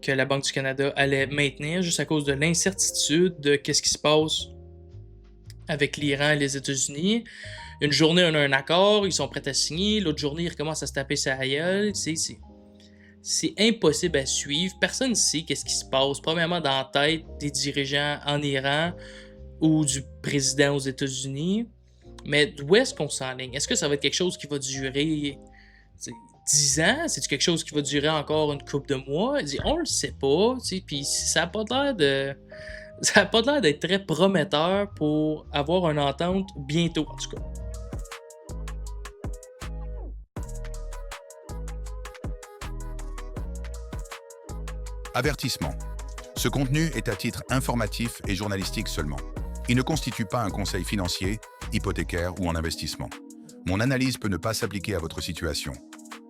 que la Banque du Canada allait maintenir juste à cause de l'incertitude de qu'est-ce qui se passe avec l'Iran et les États-Unis. Une journée, on a un accord, ils sont prêts à signer. L'autre journée, ils recommencent à se taper sa gueule. C'est impossible à suivre. Personne ne sait qu'est-ce qui se passe. Premièrement, dans la tête des dirigeants en Iran ou du président aux États-Unis. Mais d'où est-ce qu'on s'enligne? Est-ce que ça va être quelque chose qui va durer 10 ans? C'est-tu quelque chose qui va durer encore une couple de mois? On le sait pas. Puis ça n'a pas l'air de. Ça n'a pas l'air d'être très prometteur pour avoir une entente bientôt, en tout cas. Avertissement. Ce contenu est à titre informatif et journalistique seulement. Il ne constitue pas un conseil financier, hypothécaire ou en investissement. Mon analyse peut ne pas s'appliquer à votre situation.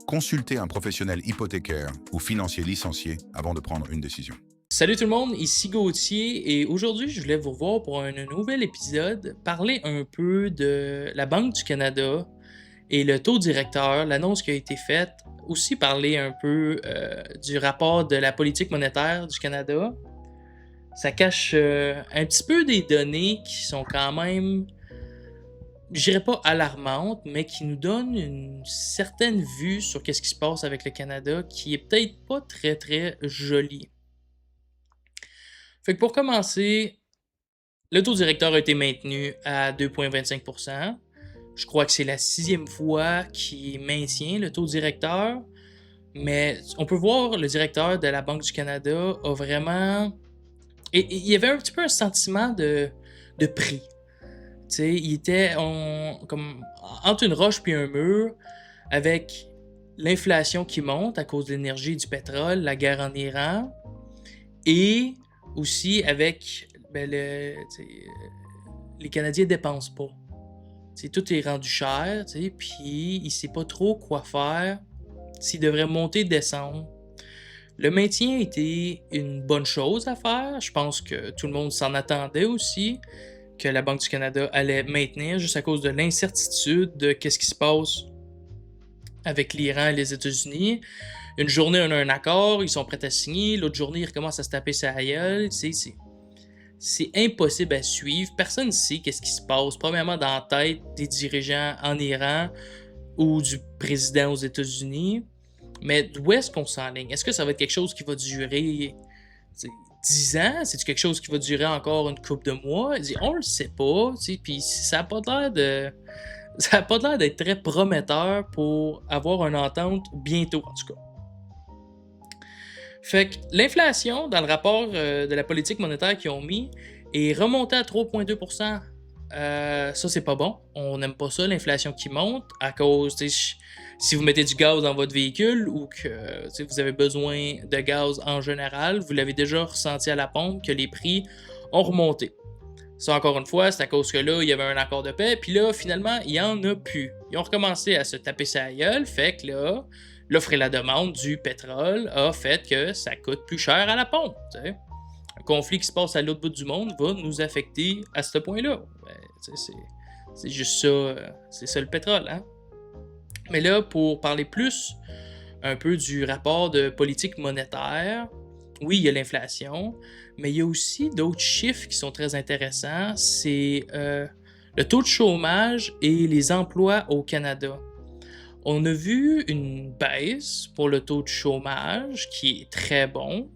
Consultez un professionnel hypothécaire ou financier licencié avant de prendre une décision. Salut tout le monde, ici Gauthier et aujourd'hui je voulais vous revoir pour un nouvel épisode, parler un peu de la Banque du Canada et le taux directeur, l'annonce qui a été faite, aussi parler un peu du rapport de la politique monétaire du Canada. Ça cache un petit peu des données qui sont quand même, je dirais pas alarmantes, mais qui nous donnent une certaine vue sur qu'est-ce qui se passe avec le Canada qui est peut-être pas très très jolie. Fait que pour commencer, le taux directeur a été maintenu à 2,25%. Je crois que c'est la 6e fois qu'il maintient le taux directeur. Mais on peut voir le directeur de la Banque du Canada a vraiment. Et il y avait un petit peu un sentiment de prix. T'sais, il était comme entre une roche puis un mur avec l'inflation qui monte à cause de l'énergie et du pétrole, la guerre en Iran, et aussi avec les Canadiens ne dépensent pas. T'sais, tout est rendu cher, puis il ne sait pas trop quoi faire, s'il devrait monter, descendre. Le maintien était une bonne chose à faire. Je pense que tout le monde s'en attendait aussi, que la Banque du Canada allait maintenir juste à cause de l'incertitude de qu'est-ce qui se passe avec l'Iran et les États-Unis. Une journée, on a un accord, ils sont prêts à signer. L'autre journée, ils recommencent à se taper sa gueule. C'est impossible à suivre. Personne ne sait qu'est-ce qui se passe. Premièrement, dans la tête des dirigeants en Iran ou du président aux États-Unis. Mais d'où est-ce qu'on s'enligne? Est-ce que ça va être quelque chose qui va durer 10 ans? C'est-tu quelque chose qui va durer encore une couple de mois? On le sait pas. Puis ça n'a pas l'air de. Ça n'a pas l'air d'être très prometteur pour avoir une entente bientôt, en tout cas. Fait que l'inflation, dans le rapport de la politique monétaire qu'ils ont mis, est remontée à 3,2%. Ça, c'est pas bon. On n'aime pas ça, l'inflation qui monte, à cause, si vous mettez du gaz dans votre véhicule ou que vous avez besoin de gaz en général, vous l'avez déjà ressenti à la pompe que les prix ont remonté. Ça, encore une fois, c'est à cause que là, il y avait un accord de paix, puis là, finalement, il n'y en a plus. Ils ont recommencé à se taper sa gueule, fait que là, l'offre et la demande du pétrole a fait que ça coûte plus cher à la pompe. T'sais. Un conflit qui se passe à l'autre bout du monde va nous affecter à ce point-là. C'est juste ça, c'est ça le pétrole. Hein? Mais là, pour parler plus un peu du rapport de politique monétaire, oui, il y a l'inflation, mais il y a aussi d'autres chiffres qui sont très intéressants. C'est le taux de chômage et les emplois au Canada. On a vu une baisse pour le taux de chômage qui est très bon.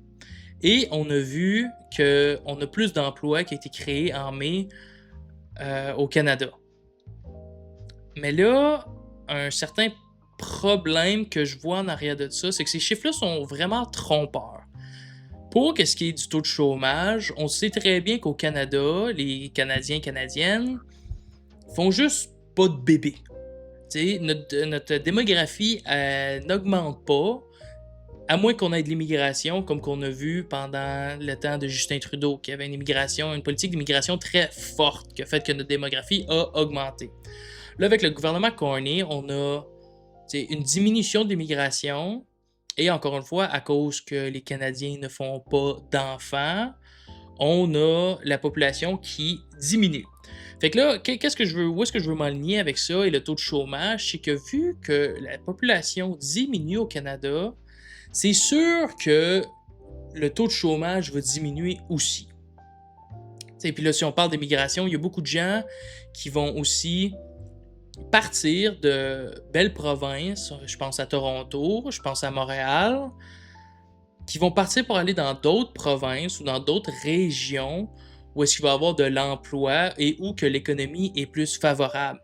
Et on a vu qu'on a plus d'emplois qui ont été créés en mai au Canada. Mais là, un certain problème que je vois en arrière de ça, c'est que ces chiffres-là sont vraiment trompeurs. Pour ce qui est du taux de chômage, on sait très bien qu'au Canada, les Canadiens et Canadiennes font juste pas de bébés. Notre démographie n'augmente pas, à moins qu'on ait de l'immigration, comme qu'on a vu pendant le temps de Justin Trudeau, qui avait une politique d'immigration très forte, qui a fait que notre démographie a augmenté. Là, avec le gouvernement Carney, on a une diminution de l'immigration, et encore une fois, à cause que les Canadiens ne font pas d'enfants, on a la population qui diminue. Fait que là, où est-ce que je veux m'aligner avec ça et le taux de chômage, c'est que vu que la population diminue au Canada, c'est sûr que le taux de chômage va diminuer aussi. Et puis là, si on parle d'immigration, il y a beaucoup de gens qui vont aussi partir de belles provinces, je pense à Toronto, je pense à Montréal, qui vont partir pour aller dans d'autres provinces ou dans d'autres régions où est-ce qu'il va y avoir de l'emploi et où que l'économie est plus favorable.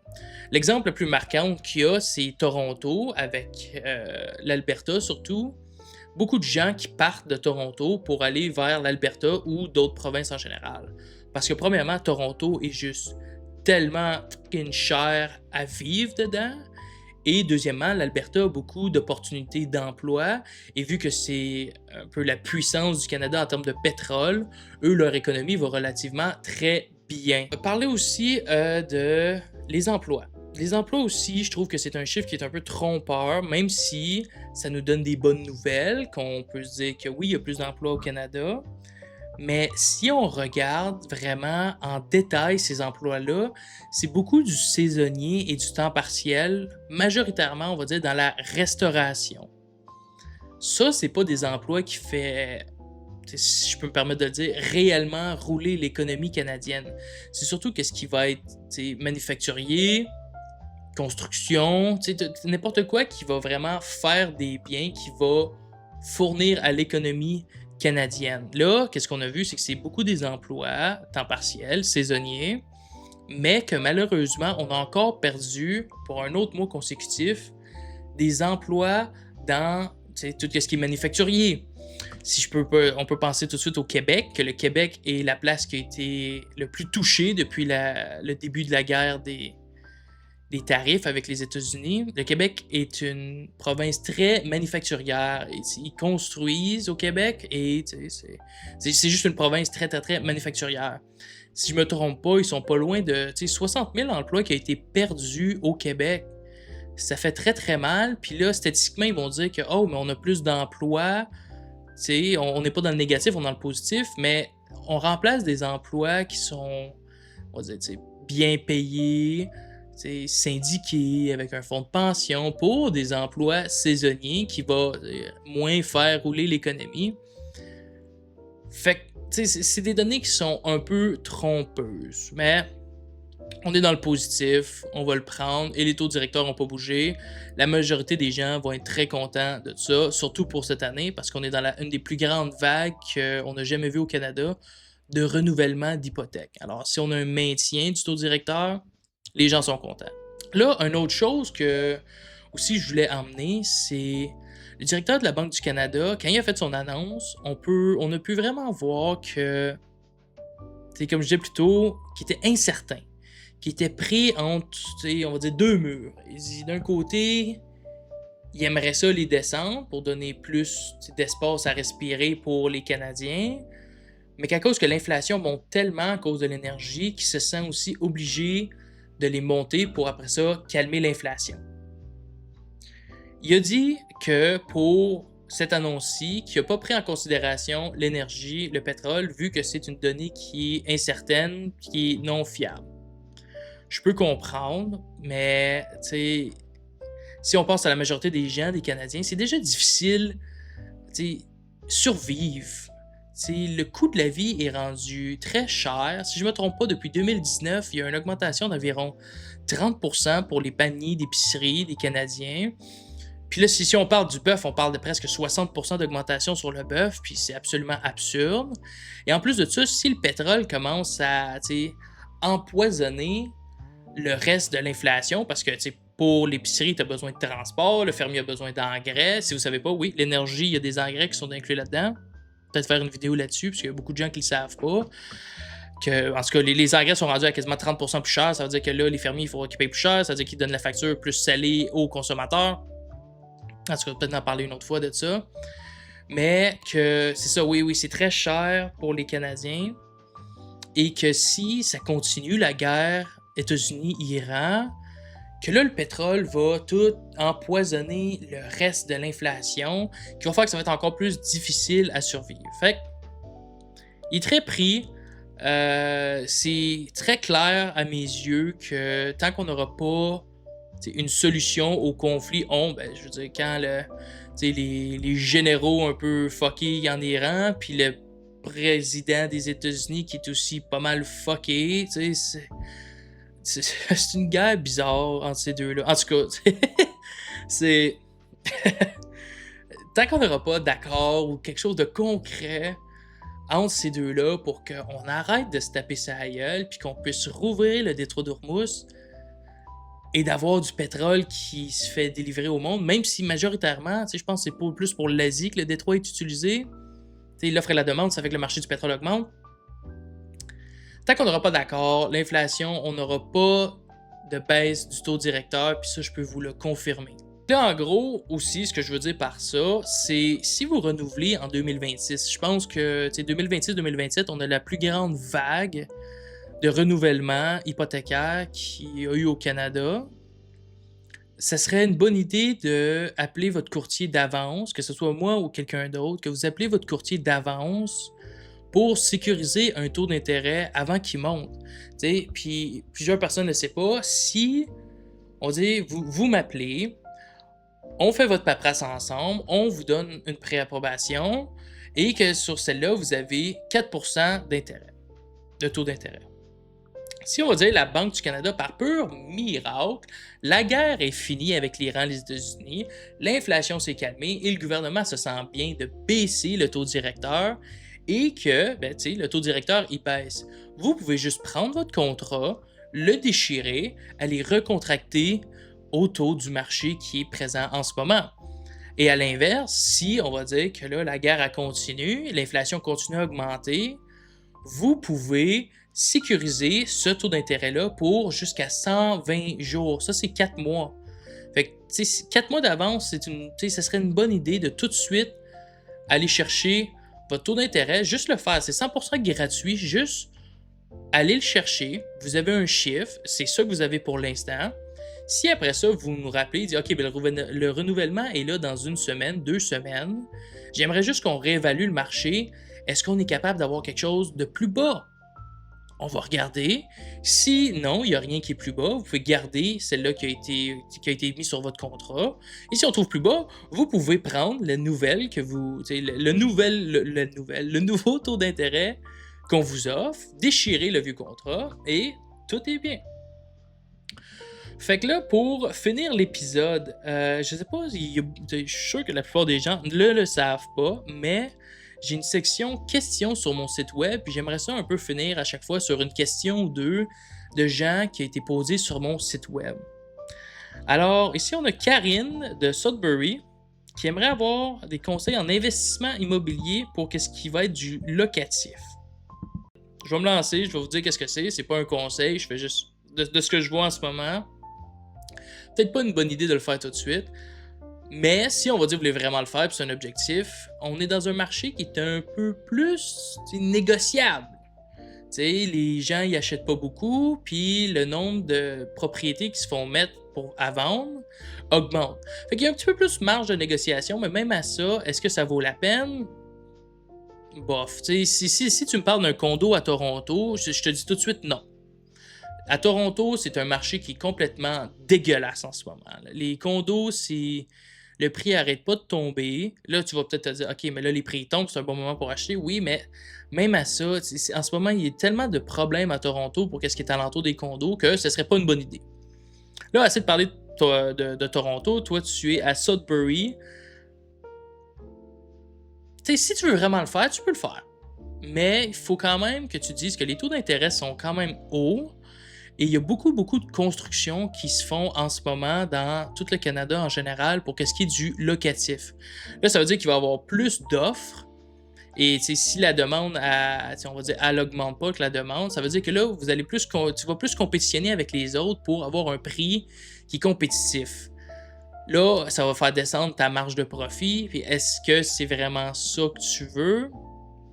L'exemple le plus marquant qu'il y a, c'est Toronto, avec l'Alberta surtout. Beaucoup de gens qui partent de Toronto pour aller vers l'Alberta ou d'autres provinces en général. Parce que premièrement, Toronto est juste tellement cher à vivre dedans. Et deuxièmement, l'Alberta a beaucoup d'opportunités d'emploi. Et vu que c'est un peu la puissance du Canada en termes de pétrole, eux, leur économie va relativement très bien. On va parler aussi de les emplois. Les emplois aussi, je trouve que c'est un chiffre qui est un peu trompeur, même si ça nous donne des bonnes nouvelles, qu'on peut se dire que oui, il y a plus d'emplois au Canada. Mais si on regarde vraiment en détail ces emplois-là, c'est beaucoup du saisonnier et du temps partiel, majoritairement, on va dire, dans la restauration. Ça, c'est pas des emplois qui fait, si je peux me permettre de le dire, réellement rouler l'économie canadienne. C'est surtout qu'est-ce qui va être manufacturier, construction, n'importe quoi qui va vraiment faire des biens, qui va fournir à l'économie canadienne. Là, qu'est-ce qu'on a vu, c'est que c'est beaucoup des emplois, temps partiel, saisonniers, mais que malheureusement, on a encore perdu, pour un autre mois consécutif, des emplois dans tout ce qui est manufacturier. On peut penser tout de suite au Québec, que le Québec est la place qui a été le plus touchée depuis le début de la guerre des tarifs avec les États-Unis. Le Québec est une province très manufacturière. Ils construisent au Québec et c'est juste une province très, très, très manufacturière. Si je me trompe pas, ils sont pas loin de 60 000 emplois qui ont été perdus au Québec. Ça fait très, très mal. Puis là, statistiquement, ils vont dire que oh, mais on a plus d'emplois. On n'est pas dans le négatif, on est dans le positif, mais on remplace des emplois qui sont, on va dire, bien payés, syndiqués, avec un fonds de pension pour des emplois saisonniers qui vont moins faire rouler l'économie. Fait que c'est des données qui sont un peu trompeuses, mais on est dans le positif, on va le prendre et les taux directeurs n'ont pas bougé. La majorité des gens vont être très contents de ça, surtout pour cette année parce qu'on est dans une des plus grandes vagues qu'on n'a jamais vues au Canada de renouvellement d'hypothèques. Alors, si on a un maintien du taux directeur, les gens sont contents. Là, une autre chose que aussi je voulais emmener, c'est le directeur de la Banque du Canada, quand il a fait son annonce, on a pu vraiment voir que, comme je disais plus tôt, qu'il était incertain, qu'il était pris entre, on va dire, deux murs. D'un côté, il aimerait ça les descendre pour donner plus d'espace à respirer pour les Canadiens, mais qu'à cause que l'inflation monte tellement à cause de l'énergie, qu'il se sent aussi obligé de les monter pour après ça calmer l'inflation. Il a dit que pour cette annonce-ci, qu'il n'a pas pris en considération l'énergie, le pétrole, vu que c'est une donnée qui est incertaine, qui est non fiable. Je peux comprendre, mais si on pense à la majorité des gens, des Canadiens, c'est déjà difficile survivre. Le coût de la vie est rendu très cher. Si je ne me trompe pas, depuis 2019, il y a une augmentation d'environ 30% pour les paniers d'épicerie des Canadiens. Puis là, si on parle du bœuf, on parle de presque 60% d'augmentation sur le bœuf, puis c'est absolument absurde. Et en plus de ça, si le pétrole commence à empoisonner le reste de l'inflation, parce que pour l'épicerie, tu as besoin de transport, le fermier a besoin d'engrais. Si vous ne savez pas, oui, l'énergie, il y a des engrais qui sont inclus là-dedans. Peut-être faire une vidéo là-dessus, parce qu'il y a beaucoup de gens qui ne le savent pas. En tout cas, les engrais sont rendus à quasiment 30% plus cher. Ça veut dire que là, les fermiers, il faudra qu'ils payent plus cher. Ça veut dire qu'ils donnent la facture plus salée aux consommateurs. En tout cas, peut-être en parler une autre fois de ça. Mais que c'est ça, oui, c'est très cher pour les Canadiens. Et que si ça continue, la guerre États-Unis-Iran, que là, le pétrole va tout empoisonner le reste de l'inflation, qui va faire que ça va être encore plus difficile à survivre. Fait que, il est très pris. C'est très clair à mes yeux que tant qu'on n'aura pas une solution au conflit ont, ben, je veux dire, quand les généraux un peu fuckés en Iran, puis le président des États-Unis qui est aussi pas mal fucké, c'est une guerre bizarre entre ces deux-là. En tout cas, c'est. Tant qu'on n'aura pas d'accord ou quelque chose de concret entre ces deux-là pour qu'on arrête de se taper sa gueule puis qu'on puisse rouvrir le détroit d'Ormuz et d'avoir du pétrole qui se fait délivrer au monde, même si majoritairement, je pense que c'est plus pour l'Asie que le détroit est utilisé. L'offre et la demande, ça fait que le marché du pétrole augmente. Tant qu'on n'aura pas d'accord, l'inflation, on n'aura pas de baisse du taux directeur, puis ça, je peux vous le confirmer. Là, en gros, aussi, ce que je veux dire par ça, c'est si vous renouvelez en 2026, je pense que 2026-2027, on a la plus grande vague de renouvellement hypothécaire qu'il y a eu au Canada. Ça serait une bonne idée d'appeler votre courtier d'avance, que ce soit moi ou quelqu'un d'autre, que vous appelez votre courtier d'avance pour sécuriser un taux d'intérêt avant qu'il monte. Puis plusieurs personnes ne savent pas. Si on dit, vous m'appelez, on fait votre paperasse ensemble, on vous donne une préapprobation et que sur celle-là, vous avez 4% d'intérêt, de taux d'intérêt. Si on va dire la Banque du Canada, par pur miracle, la guerre est finie avec l'Iran et les États-Unis, l'inflation s'est calmée et le gouvernement se sent bien de baisser le taux directeur et que le taux directeur il baisse. Vous pouvez juste prendre votre contrat, le déchirer, aller recontracter au taux du marché qui est présent en ce moment. Et à l'inverse, si on va dire que là, la guerre continue, l'inflation continue à augmenter, vous pouvez sécuriser ce taux d'intérêt-là pour jusqu'à 120 jours. Ça, c'est 4 mois. Fait que, 4 mois d'avance, ça serait une bonne idée de tout de suite aller chercher votre taux d'intérêt, juste le faire. C'est 100% gratuit, juste aller le chercher. Vous avez un chiffre, c'est ça que vous avez pour l'instant. Si après ça, vous nous rappelez, dites, OK, le renouvellement est là dans 1 semaine, 2 semaines, j'aimerais juste qu'on réévalue le marché. Est-ce qu'on est capable d'avoir quelque chose de plus bas? On va regarder. Si non, il n'y a rien qui est plus bas, vous pouvez garder celle-là qui a été mise sur votre contrat. Et si on trouve plus bas, vous pouvez prendre la nouvelle que vous. Le nouveau taux d'intérêt qu'on vous offre, déchirer le vieux contrat et tout est bien. Fait que là, pour finir l'épisode, je sais pas, je suis sûr que la plupart des gens ne le savent pas, mais j'ai une section questions sur mon site web, puis j'aimerais ça un peu finir à chaque fois sur une question ou deux de gens qui a été posée sur mon site web. Alors, ici, on a Karine de Sudbury qui aimerait avoir des conseils en investissement immobilier pour ce qui va être du locatif. Je vais me lancer, je vais vous dire qu'est-ce que c'est pas un conseil, je fais juste de ce que je vois en ce moment. Peut-être pas une bonne idée de le faire tout de suite, mais si on va dire que vous voulez vraiment le faire, puis c'est un objectif, on est dans un marché qui est un peu plus négociable. Les gens y achètent pas beaucoup, puis le nombre de propriétés qui se font mettre à vendre augmente. Fait qu'il y a un petit peu plus de marge de négociation, mais même à ça, est-ce que ça vaut la peine? Bof. Si tu me parles d'un condo à Toronto, je te dis tout de suite non. À Toronto, c'est un marché qui est complètement dégueulasse en ce moment. Les condos, le prix n'arrête pas de tomber. Là, tu vas peut-être te dire, OK, mais là, les prix tombent, c'est un bon moment pour acheter. Oui, mais même à ça, en ce moment, il y a tellement de problèmes à Toronto pour ce qui est alentour des condos que ce ne serait pas une bonne idée. Là, assez de parler de Toronto. Toi, tu es à Sudbury. Si tu veux vraiment le faire, tu peux le faire. Mais il faut quand même que tu dises que les taux d'intérêt sont quand même hauts. Et il y a beaucoup de constructions qui se font en ce moment dans tout le Canada en général pour ce qui est du locatif. Là, ça veut dire qu'il va y avoir plus d'offres. Et si la demande, on va dire, elle n'augmente pas que la demande, ça veut dire que là, tu vas plus compétitionner avec les autres pour avoir un prix qui est compétitif. Là, ça va faire descendre ta marge de profit. Puis est-ce que c'est vraiment ça que tu veux?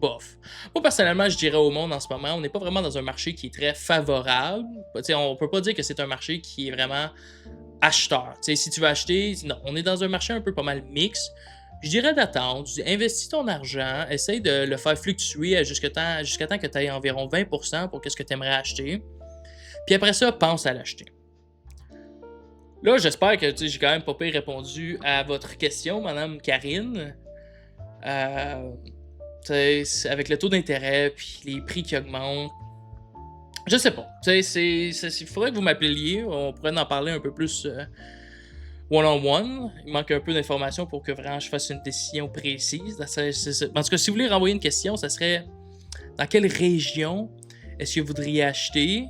Bof. Moi, personnellement, je dirais au monde en ce moment, on n'est pas vraiment dans un marché qui est très favorable. On peut pas dire que c'est un marché qui est vraiment acheteur. Si tu veux acheter, non. On est dans un marché un peu pas mal mix. Je dirais d'attendre. Investis ton argent, essaye de le faire fluctuer jusqu'à temps que tu aies environ 20% pour ce que tu aimerais acheter. Puis après ça, pense à l'acheter. Là, j'espère que j'ai quand même pas pire répondu à votre question, Madame Karine. Euh, avec le taux d'intérêt puis les prix qui augmentent, je sais pas. Il faudrait que vous m'appeliez. On pourrait en parler un peu plus one-on-one. Il manque un peu d'informations pour que vraiment je fasse une décision précise. En tout cas, si vous voulez renvoyer une question, ça serait dans quelle région est-ce que vous voudriez acheter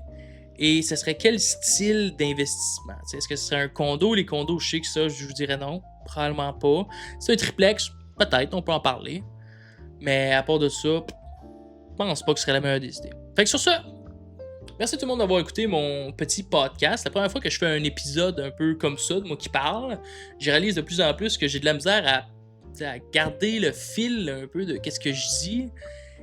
et ce serait quel style d'investissement? Est-ce que ce serait un condo? Les condos, je sais que ça, je vous dirais non. Probablement pas. C'est un triplex, peut-être, on peut en parler. Mais à part de ça, je pense pas que ce serait la meilleure des idées. Fait que sur ça, merci tout le monde d'avoir écouté mon petit podcast. La première fois que je fais un épisode un peu comme ça, de moi qui parle, je réalise de plus en plus que j'ai de la misère à garder le fil un peu de qu'est-ce que je dis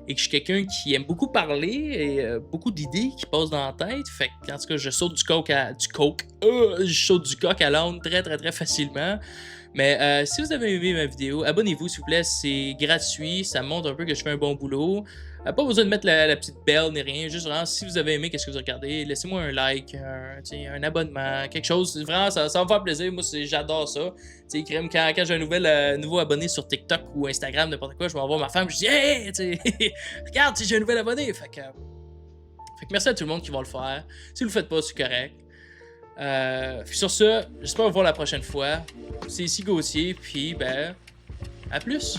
et que je suis quelqu'un qui aime beaucoup parler et beaucoup d'idées qui passent dans la tête. Fait que, en tout cas, je saute du coq je saute du coq à l'âne très très très facilement. Mais si vous avez aimé ma vidéo, abonnez-vous s'il vous plaît, c'est gratuit, ça montre un peu que je fais un bon boulot. Pas besoin de mettre la petite belle ni rien, juste vraiment si vous avez aimé qu'est-ce que vous regardez, laissez-moi un like, un abonnement, quelque chose. Vraiment, ça va me faire plaisir, moi j'adore ça. Quand j'ai un nouveau abonné sur TikTok ou Instagram, n'importe quoi, je vais voir ma femme, je dis hey, regarde, j'ai un nouvel abonné. Fait que merci à tout le monde qui va le faire. Si vous le faites pas, c'est correct. Sur ça, j'espère vous voir la prochaine fois. C'est ici Gauthier, puis à plus!